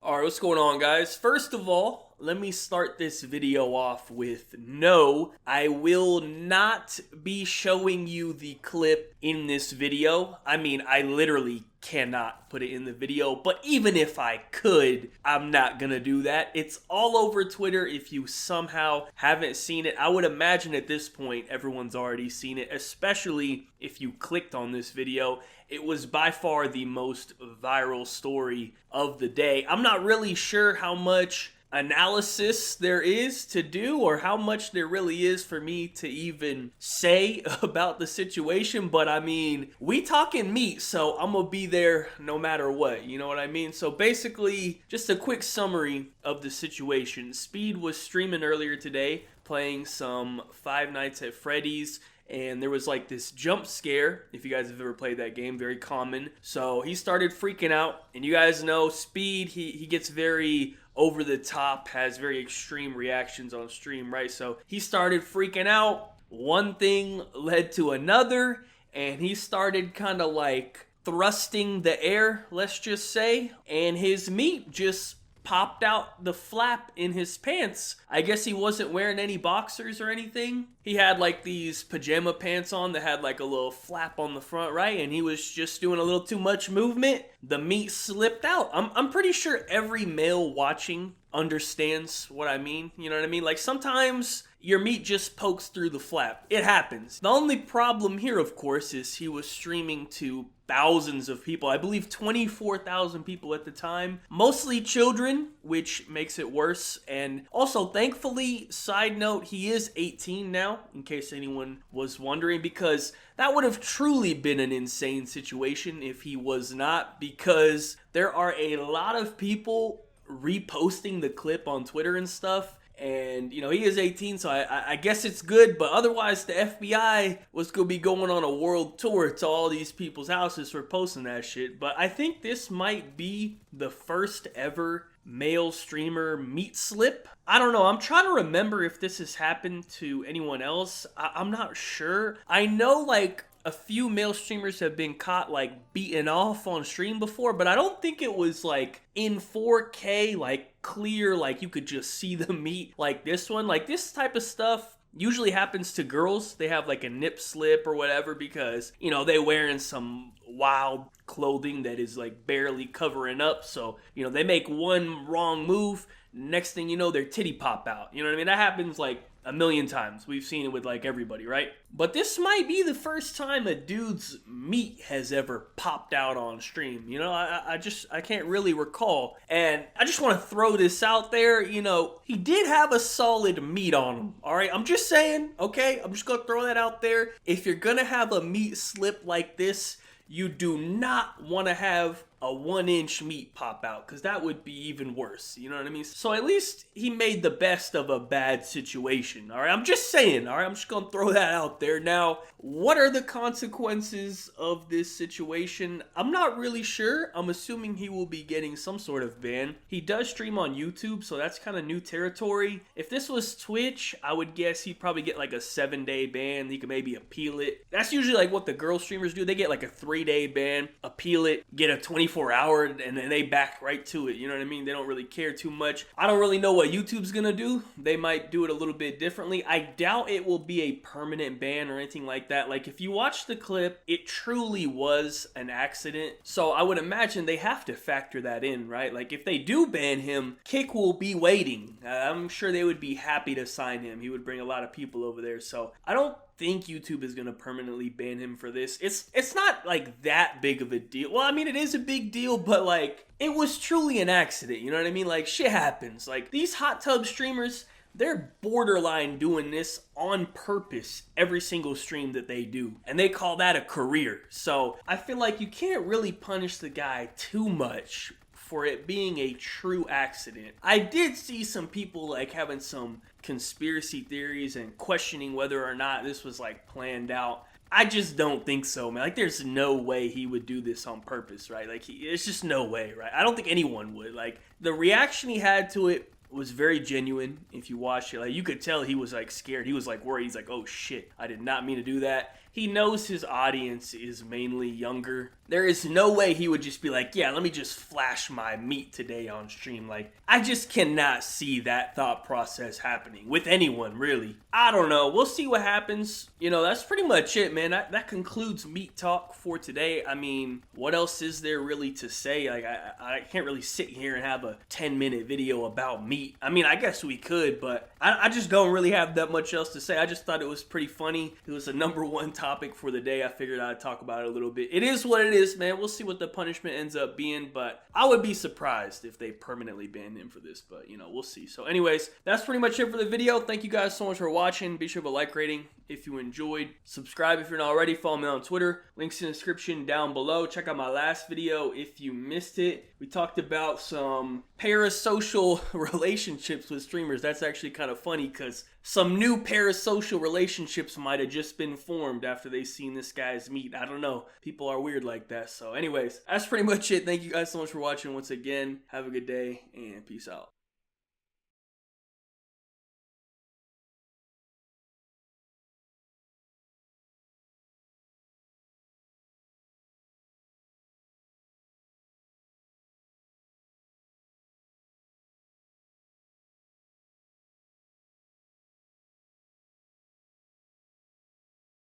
Alright, what's going on, guys? First of all, let me start this video off with no, I will not be showing you the clip in this video. I mean, I literally cannot put it in the video, but even if I could, I'm not gonna do that. It's all over Twitter. If you somehow haven't seen it, I would imagine at this point everyone's already seen it, especially if you clicked on this video. It was by far the most viral story of the day. I'm not really sure how much analysis there is to do or how much there really is for me to even say about the situation, but I mean, we talking meat, so I'm gonna be there no matter what, you know what I mean? So basically, just a quick summary of the situation. Speed was streaming earlier today, playing some Five Nights at Freddy's, and there was like this jump scare. If you guys have ever played that game, very common. So he started freaking out, and you guys know Speed, he gets very over the top, has very extreme reactions on stream, right? So he started freaking out. One thing led to another, and he started kind of like thrusting the air, let's just say, and his meat just popped out the flap in his pants. I guess he wasn't wearing any boxers or anything. He had like these pajama pants on that had like a little flap on the front, right? And he was just doing a little too much movement. The meat slipped out. I'm pretty sure every male watching understands what I mean. You know what I mean? Like sometimes your meat just pokes through the flap. It happens. The only problem here, of course, is he was streaming to thousands of people. I believe 24,000 people at the time. Mostly children, which makes it worse. And also, thankfully, side note, he is 18 now, in case anyone was wondering, because that would have truly been an insane situation if he was not, because there are a lot of people reposting the clip on Twitter and stuff. And, you know, he is 18, so I guess it's good. But otherwise, the FBI was going to be going on a world tour to all these people's houses for posting that shit. But I think this might be the first ever male streamer meat slip. I don't know. I'm trying to remember if this has happened to anyone else. I'm not sure. I know, like, a few male streamers have been caught like beaten off on stream before, but I don't think it was like in 4K, like clear, like you could just see the meat like this one. Like this type of stuff usually happens to girls. They have like a nip slip or whatever because, you know, they wearing some wild clothing that is like barely covering up. So, you know, they make one wrong move, next thing you know, their titty pop out. You know what I mean? That happens like a million times. We've seen it with like everybody, right? But this might be the first time a dude's meat has ever popped out on stream. You know, I can't really recall. And I just want to throw this out there. You know, he did have a solid meat on him. All right, I'm just saying, okay? I'm just going to throw that out there. If you're going to have a meat slip like this, you do not want to have a 1-inch meat pop out, because that would be even worse. You know what I mean? So at least he made the best of a bad situation. All right, I'm just saying. All right, I'm just going to throw that out there. Now, what are the consequences of this situation? I'm not really sure. I'm assuming he will be getting some sort of ban. He does stream on YouTube, so that's kind of new territory. If this was Twitch, I would guess he'd probably get like a 7-day ban. He could maybe appeal it. That's usually like what the girl streamers do. They get like a 3-day ban, appeal it, get a 24-hour, and then they back right to it. You know what I mean? They don't really care too much. I don't really know what YouTube's gonna do. They might do it a little bit differently. I doubt it will be a permanent ban or anything like that. Like, if you watch the clip, it truly was an accident. So I would imagine they have to factor that in, right? Like, if they do ban him, Kick will be waiting. I'm sure they would be happy to sign him. He would bring a lot of people over there. So I don't think YouTube is going to permanently ban him for this. It's not like that big of a deal. Well, I mean, it is a big deal, but like, it was truly an accident. You know what I mean? Like, shit happens. Like, these hot tub streamers, they're borderline doing this on purpose every single stream that they do. And they call that a career. So I feel like you can't really punish the guy too much for it being a true accident. I did see some people like having some conspiracy theories and questioning whether or not this was like planned out. I just don't think so, man. Like, there's no way he would do this on purpose, right? Like, it's just no way, right? I don't think anyone would. Like, the reaction he had to it was very genuine. If you watch it, like, you could tell he was like scared. He was like worried. He's like, oh shit, I did not mean to do that. he knows his audience is mainly younger. There is no way he would just be like, yeah, let me just flash my meat today on stream. Like, I just cannot see that thought process happening with anyone, really. I don't know. We'll see what happens. You know, that's pretty much it, man. That concludes Meat Talk for today. I mean, what else is there really to say? Like, I can't really sit here and have a 10-minute video about meat. I mean, I guess we could, but I just don't really have that much else to say. I just thought it was pretty funny. It was the #1 topic for the day. I figured I'd talk about it a little bit. It is what it is, man. We'll see what the punishment ends up being, but I would be surprised if they permanently banned him for this, but, you know, we'll see. So anyways, that's pretty much it for the video. Thank you guys so much for watching. Be sure to like rating if you enjoyed. Subscribe if you're not already. Follow me on Twitter. Links in the description down below. Check out my last video if you missed it. We talked about some parasocial relationships with streamers. That's actually kind of funny because some new parasocial relationships might have just been formed after they seen this guy's meat. I don't know. People are weird like that. So anyways, that's pretty much it. Thank you guys so much for watching once again. Have a good day and peace out.